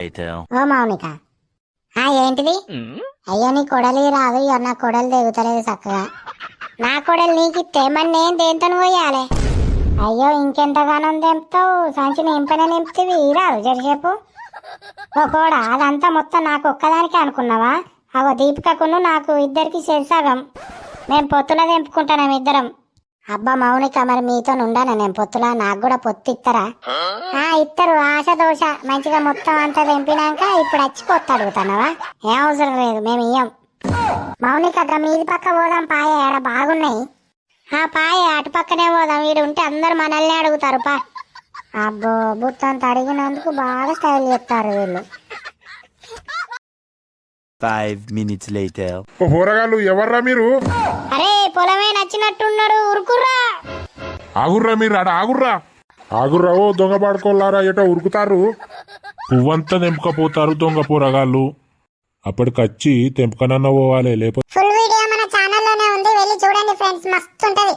ఓ మౌనిక, ఏంటిది? అయ్యో నీ కొడలి రాదు, ఇక నా కొడలు తెగుతలేదు చక్కగా. నా కొడలు నీకిస్తే మరి నేను దేంతో పోయాలి? అయ్యో ఇంకెంతగానో తెంపుతావు, సంచి నింపనే నింపుతీవి, రాదు జరిసేపు. ఓ కోడ, అదంతా మొత్తం నాకు ఒక్కదానికే అనుకున్నావా? అగో దీపికకును నాకు ఇద్దరికి సగం. మేము పొత్తులా తెంపుకుంటాం ఇద్దరం. అబ్బా మౌనిక, మరి మీతో ఉండాను నేను పొత్తులా, నాకు కూడా పొత్తు ఇస్తారా? ఇద్దరు ఆశ దోష మంచిగా మొత్తం అంతా తెంపినాక ఇప్పుడు వచ్చి పొత్తు అడుగుతున్నావా? ఏం అవసరం లేదు, మేము ఇయ్యం. మౌనిక అక్కడ మీది పక్క పోదాం, పాయ ఆడ బాగున్నాయి. పాయ అటు పక్కనే పోదాం, వీడు ఉంటే అందరు మనల్ని అడుగుతారు. పా అబ్బో, బుత్తంత అడిగినందుకు బాగా స్టైల్ చేస్తారు వీళ్ళు. 5 minutes later. పోరగాళ్ళు ఎవర్రా మీరు? అరే పొలమే నచ్చినట్టున్నాడు, ఉరుకుర్రా. ఆగుర్రా మీరు, ఆడ ఆగుర్రా. ఆగుర్రా ఓ దొంగ పడుకోలారా, ఎటో ఉరుకుతారు. పువ్వంతా తెంపుకపోతారు దొంగ పోరగాళ్ళు. అప్పటికచ్చి తెంపుకనన్న పోవాలి, లేకపోతే. ఫుల్ వీడియో మన ఛానల్లోనే ఉంది, వెళ్ళి చూడండి ఫ్రెండ్స్, మస్తు ఉంటది.